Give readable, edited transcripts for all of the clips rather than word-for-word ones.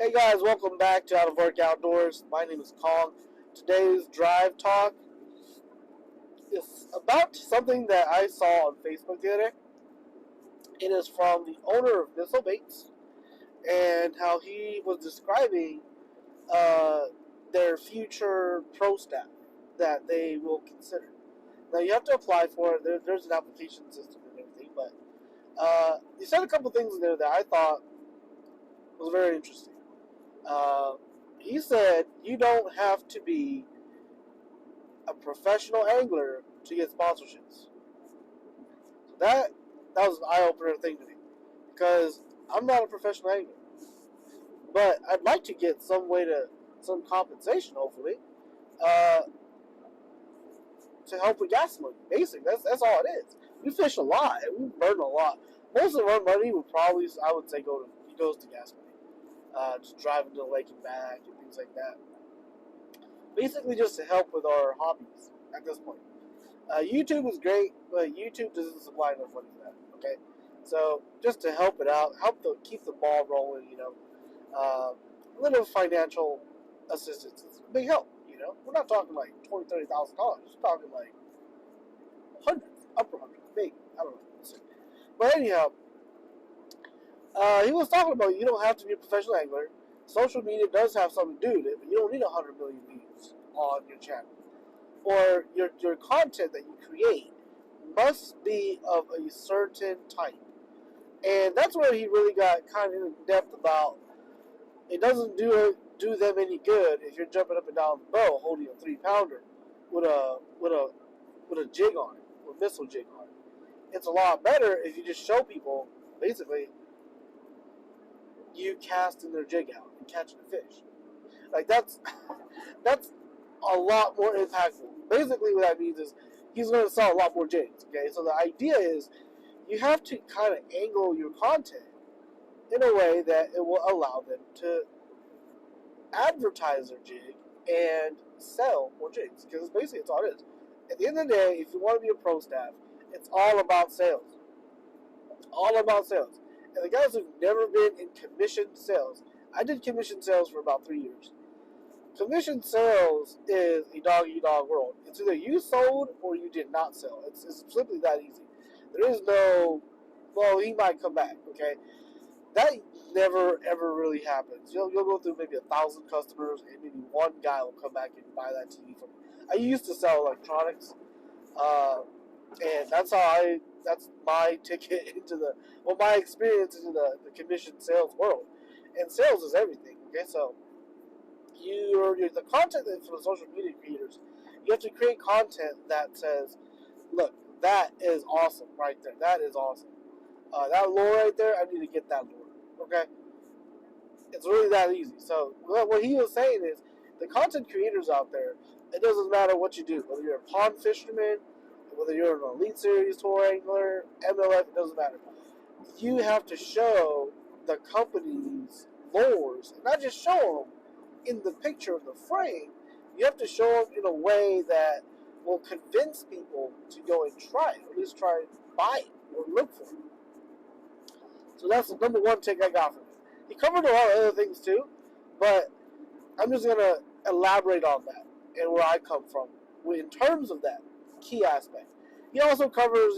Hey guys, welcome back to Out of Work Outdoors. My name is Kong. Today's drive talk is about something that I saw on Facebook the other day. It is from the owner of Missile Baits and how he was describing uh, their future pro staff that they will consider. Now you have to apply for it. There's an application system and everything, but he said a couple things in there that I thought was very interesting. Uh, he said you don't have to be a professional angler to get sponsorships. So that was an eye opener thing to me because I'm not a professional angler, but I'd like to get some compensation, hopefully, uh, to help with gas money. Basically, that's all it is. We fish a lot and we burn a lot. Most of our money would probably, I would say, goes to gas money, just driving to the lake and back and things like that. Basically, just to help with our hobbies at this point. YouTube is great, but YouTube doesn't supply enough money for that. Okay, so just to help it out, keep the ball rolling. A little financial assistance is a big help. We're not talking like $20,000, $30,000. We're talking like hundreds, upper hundreds, maybe. I don't know. But anyhow, he was talking about you don't have to be a professional angler. Social media does have something to do with it, but you don't need 100 million views on your channel. Or your content that you create must be of a certain type. And that's where he really got kind of in depth about it doesn't do them any good if you're jumping up and down the boat holding a 3-pounder with a jig on it, with a missile jig on it. It's a lot better if you just show people basically you casting their jig out and catching a fish. Like that's a lot more impactful. Basically, what that means is he's going to sell a lot more jigs. Okay, so the idea is you have to kind of angle your content in a way that it will allow them to advertise their jig and sell more jigs. Because basically, it's all it is. At the end of the day, if you want to be a pro staff, it's all about sales. All about sales. And the guys who've never been in commission sales, I did commission sales for about 3 years. Commission sales is a dog-eat-dog world. It's either you sold or you did not sell. It's simply that easy. There is no, well, he might come back, okay? That never, ever really happens. You'll go through maybe 1,000 customers and maybe one guy will come back and buy that TV from you. I used to sell electronics, and that's my ticket into my experience into the commission sales world. And sales is everything, okay? So, the content for the social media creators, you have to create content that says, look, that is awesome right there. That is awesome. That lure right there, I need to get that lure. Okay? It's really that easy. So what he was saying is the content creators out there, it doesn't matter what you do, whether you're a pond fisherman, whether you're an Elite Series tour angler, MLF, it doesn't matter. You have to show the company's lures, and not just show them in the picture of the frame. You have to show them in a way that will convince people to go and try it, or at least try and buy it or look for it. So that's the number one take I got from it. He covered a lot of other things too, but I'm just going to elaborate on that and where I come from in terms of that key aspect. He also covers,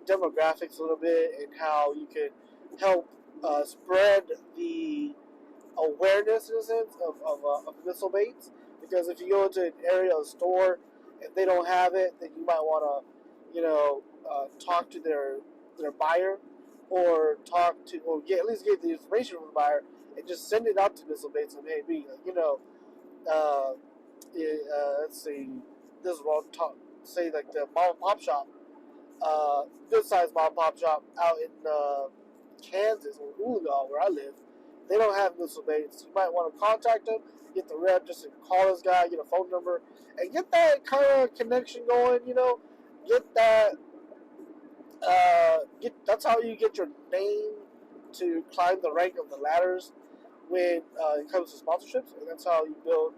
demographics a little bit and how you can help spread the awareness, in a sense, of missile baits. Because if you go into an area of store and they don't have it, then you might want to, talk to their buyer, or at least get the information from the buyer and just send it out to missile baits and maybe, let's see, this is what I'll say, like the mom and pop shop, good sized mom and pop shop out in Kansas or Oologah, where I live. They don't have missile baits. You might want to contact them, get the rep, just to call this guy, get a phone number, and get that kind of connection going. Get that. That's how you get your name to climb the rank of the ladders when it comes to sponsorships, and that's how you build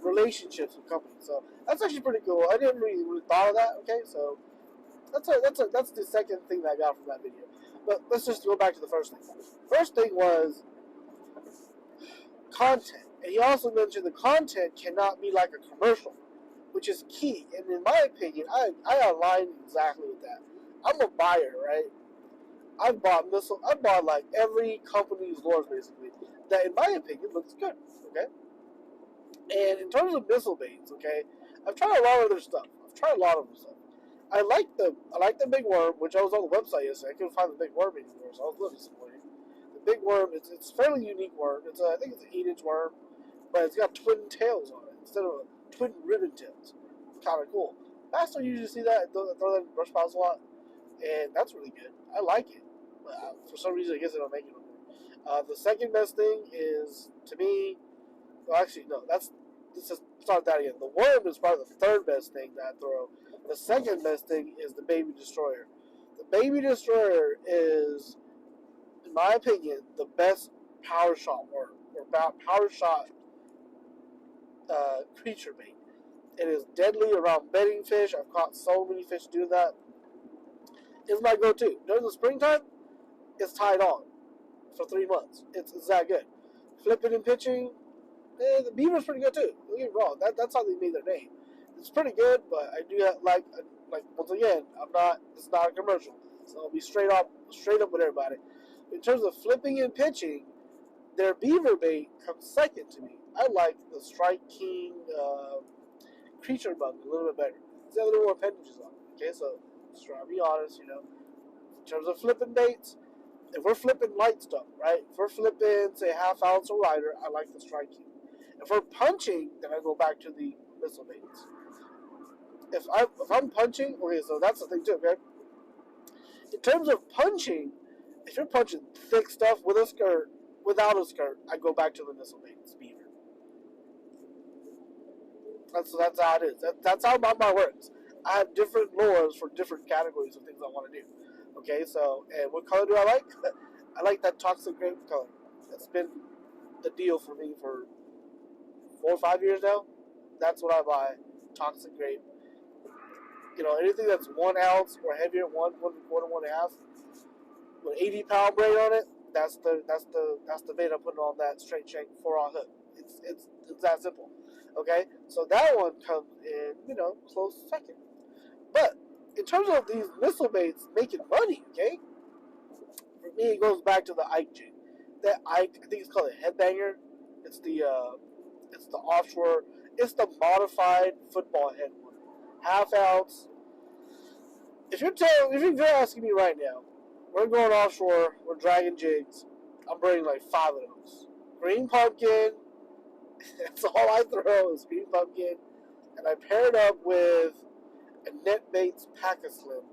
relationships with companies. So that's actually pretty cool. I didn't really thought of that. Okay, so that's the second thing that I got from that video. But let's just go back to the first thing. First thing was content. And he also mentioned the content cannot be like a commercial, which is key. And in my opinion, I align exactly with that. I'm a buyer, right? I've bought like every company's lures basically that, in my opinion, looks good. Okay. And in terms of missile baits, okay, I've tried a lot of other stuff. I like the big worm, which I was on the website yesterday. I couldn't find the big worm anymore, so I was a little disappointed. The big worm, it's a fairly unique worm. I think it's an 8-inch worm, but it's got twin tails on it instead of twin ribbon tails. It's kind of cool. I still usually see that. I throw that in brush piles a lot, and that's really good. I like it. For some reason, I guess they don't make it anymore. The second best thing is, to me, well, actually, no, let's just start that again. The worm is probably the third best thing that I throw. The second best thing is the Baby Destroyer. The Baby Destroyer is, in my opinion, the best power shot worm, or power shot creature bait. It is deadly around bedding fish. I've caught so many fish doing that. It's my go-to. During the springtime, it's tied on for 3 months. It's that good. Flipping and pitching, the beaver's pretty good too. Don't get me wrong. That's how they made their name. It's pretty good, but I do have, like once again, it's not a commercial, so I'll be straight up with everybody. In terms of flipping and pitching, their beaver bait comes second to me. I like the Strike King creature bug a little bit better. It's got a little more appendages on it. Okay, so just trying to be honest, In terms of flipping baits, if we're flipping light stuff, right? If we're flipping, say, half ounce or lighter, I like the Strike King. If we're punching, then I go back to the missile baits. If I'm punching, okay, so that's the thing too, okay? In terms of punching, if you're punching thick stuff with a skirt, without a skirt, I go back to the missile baits beaver. That's how it is. That's how my works. I have different lures for different categories of things I want to do. Okay, so, and what color do I like? I like that toxic grape color. That's been the deal for me for 4 or 5 years now. That's what I buy. Toxic grape. Anything that's 1 ounce or heavier, 1.25, 1.5, with 80-pound braid on it. That's the bait I'm putting on that straight shank 4-aught hook. It's that simple. Okay, so that one comes in, close second. But in terms of these missile baits making money, okay, for me it goes back to the Ike jig. That Ike, I think it's called a headbanger. It's the offshore. It's the modified football head one, half ounce. If you're asking me right now, we're going offshore. We're dragging jigs. I'm bringing like 5 of those. Green pumpkin. That's all I throw is green pumpkin, and I pair it up with a NetBaits Pack-A-Slim.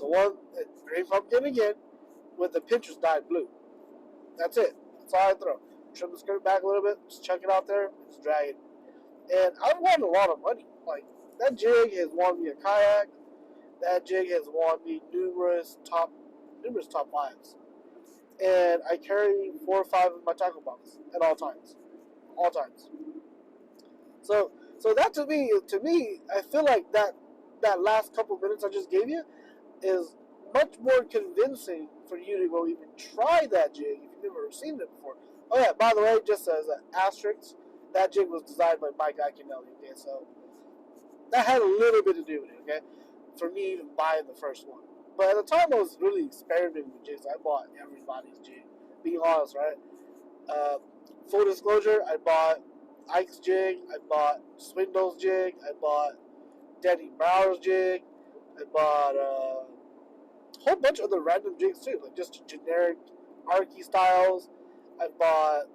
The one, green pumpkin again, with the pinchers dyed blue. That's it. That's all I throw. Trim the skirt back a little bit, just chuck it out there, just drag it. And I've won a lot of money. Like, that jig has won me a kayak. That jig has won me numerous top 5s. And I carry 4 or 5 in my tackle box at all times. So that to me, I feel like that last couple minutes I just gave you is much more convincing for you to go even try that jig if you've never seen it before. Oh yeah, by the way, just as an asterisk, that jig was designed by Mike Eichenelli. Okay, so that had a little bit to do with it. Okay, for me even buying the first one. But at the time I was really experimenting with jigs. I bought everybody's jig. Being honest, right? Full disclosure, I bought Ike's jig, I bought Swindle's jig, I bought Denny Brower's jig, I bought a whole bunch of other random jigs too, like just generic Arky styles. I bought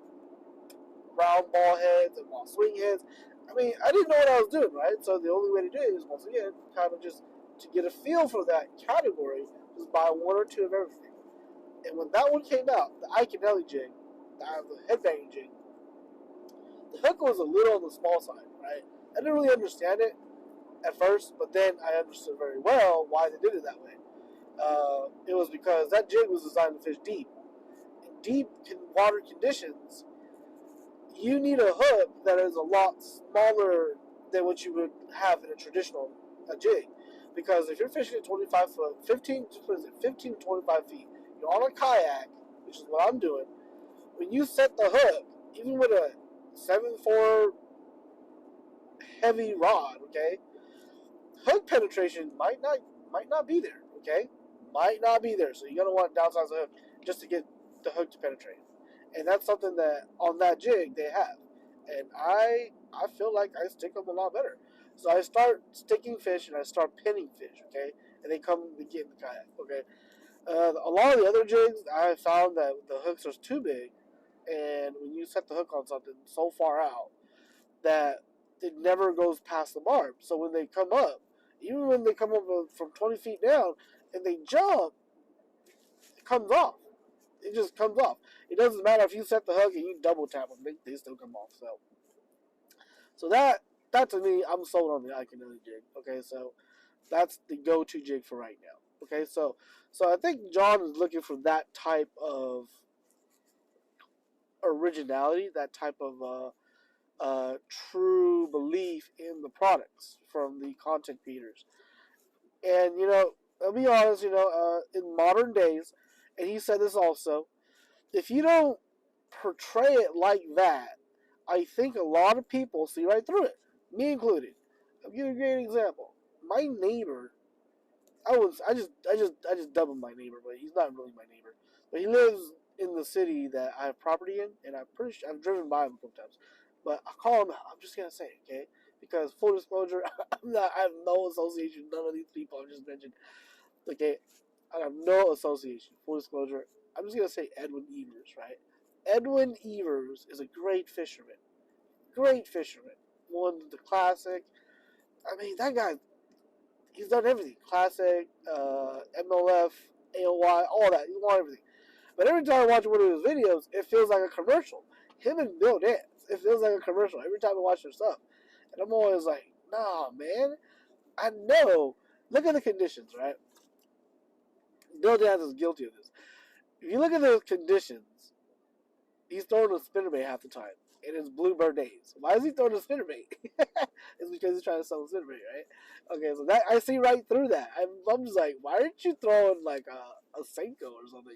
round ball heads, I bought swing heads. I mean, I didn't know what I was doing, right? So the only way to do it is, once again, kind of just to get a feel for that category, was buy 1 or 2 of everything. And when that one came out, the Eichenelli jig, the headbanging jig, the hook was a little on the small side, right? I didn't really understand it at first, but then I understood very well why they did it that way. It was because that jig was designed to fish deep. In deep water conditions, you need a hook that is a lot smaller than what you would have in a traditional jig. Because if you're fishing at 25 foot, 15 to 25 feet, you're on a kayak, which is what I'm doing. When you set the hook, even with a 7.4 heavy rod, okay, hook penetration might not be there, okay, might not be there. So you're gonna want to downsize the hook just to get the hook to penetrate, and that's something that on that jig they have, and I feel like I stick them a lot better. So I start sticking fish and I start pinning fish, okay, and they get in the kayak, okay. A lot of the other jigs, I found that the hooks are too big, and when you set the hook on something so far out that it never goes past the barb. So when they come up, even when they come up from 20 feet down and they jump, it comes off. It just comes off. It doesn't matter if you set the hook and you double tap them; they still come off. So that to me, I'm sold on the Eichenelli jig. Okay, so that's the go-to jig for right now. Okay, so I think John is looking for that type of originality, that type of true belief in the products from the content creators. And I'll be honest, in modern days, and he said this also, if you don't portray it like that, I think a lot of people see right through it, me included. I'll give you a great example. My neighbor, I just dub him my neighbor, but he's not really my neighbor. But he lives in the city that I have property in, and I'm pretty sure I've driven by him a couple times. But I call him out. I'm just gonna say it, okay? Because full disclosure, I have no association. None of these people I just mentioned, okay? I have no association. Full disclosure, I'm just gonna say Edwin Evers, right? Edwin Evers is a great fisherman. Great fisherman. Won the classic. I mean, that guy, he's done everything. Classic, MLF, AOY, all that. He's won everything. But every time I watch one of his videos, it feels like a commercial. Him and Bill Dance, it feels like a commercial every time I watch their stuff. And I'm always like, nah, man. I know. Look at the conditions, right? Bill Dance is guilty of this. If you look at the conditions, he's throwing a spinnerbait half the time. And it's Bluebird days. Why is he throwing a spinnerbait? It's because he's trying to sell a spinnerbait, right? Okay, so that I see right through that. I'm just like, why aren't you throwing like a Senko or something,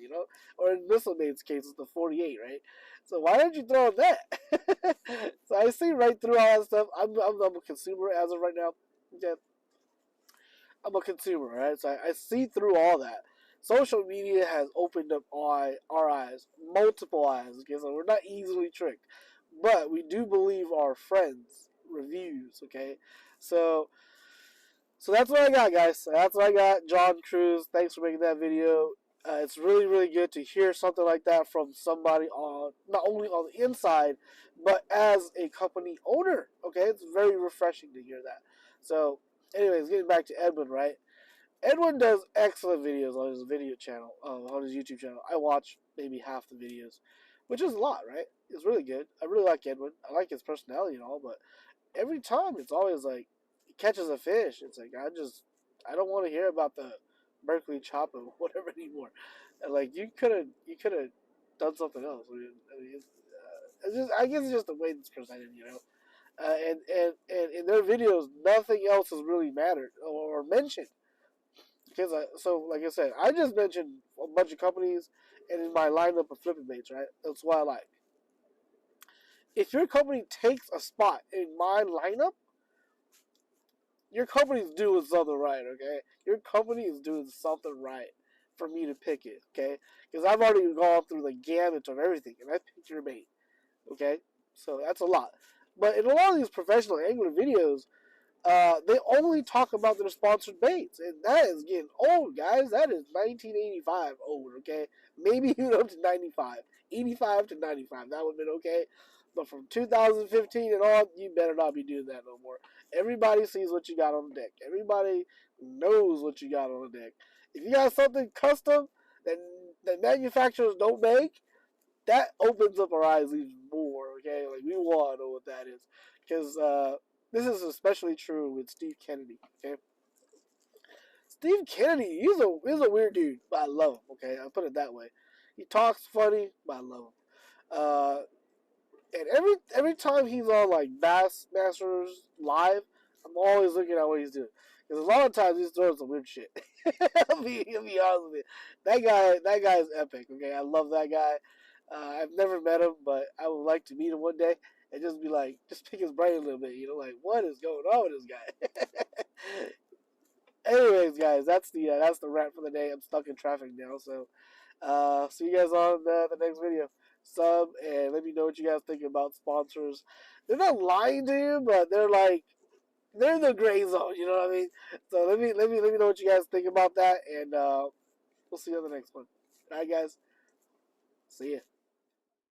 Or in Missile Mate's case, it's the 48, right? So why aren't you throwing that? So I see right through all that stuff. I'm a consumer as of right now. Okay, I'm a consumer, right? So I see through all that. Social media has opened up our eyes, multiple eyes. Okay, so we're not easily tricked, but we do believe our friends' reviews. Okay, so that's what I got, guys. That's what I got. John Cruz, thanks for making that video. It's really, really good to hear something like that from somebody on not only on the inside, but as a company owner. Okay, it's very refreshing to hear that. So, anyways, getting back to Edwin, right? Edwin does excellent videos on his video channel, on his YouTube channel. I watch maybe half the videos, which is a lot, right? It's really good. I really like Edwin. I like his personality and all, but every time it's always like he catches a fish. It's like I don't want to hear about the Berkeley chop or whatever anymore. And like you could have done something else. It's just I guess it's just the way it's presented. And in their videos, nothing else has really mattered or mentioned. Because so like I said, I just mentioned a bunch of companies, and in my lineup of flipping baits, right? That's what I like. If your company takes a spot in my lineup, your company's doing something right, okay? Your company is doing something right for me to pick it, okay? Because I've already gone through the gamut of everything, and I picked your bait, okay? So that's a lot. But in a lot of these professional angler videos, they only talk about their sponsored baits, and that is getting old, guys. That is 1985 old, okay? Maybe even up to 95. 85 to 95, that would have been okay. But from 2015 and on, you better not be doing that no more. Everybody sees what you got on the deck. Everybody knows what you got on the deck. If you got something custom that manufacturers don't make, that opens up our eyes even more, okay? Like, we want to know what that is. Because this is especially true with Steve Kennedy, okay? Steve Kennedy, he's a weird dude, but I love him, okay? I'll put it that way. He talks funny, but I love him. And every time he's on like Bassmasters live, I'm always looking at what he's doing. Because a lot of times he's throwing some weird shit. I'll be honest with you. That guy is epic, okay? I love that guy. I've never met him, but I would like to meet him one day and just be like, just pick his brain a little bit, like what is going on with this guy? Anyways, guys, that's the rant for the day. I'm stuck in traffic now, so see you guys on the next video. Sub and let me know what you guys think about sponsors. They're not lying to you, but they're in the gray zone. You know what I mean? So let me know what you guys think about that, and we'll see you on the next one. All right, guys. See ya.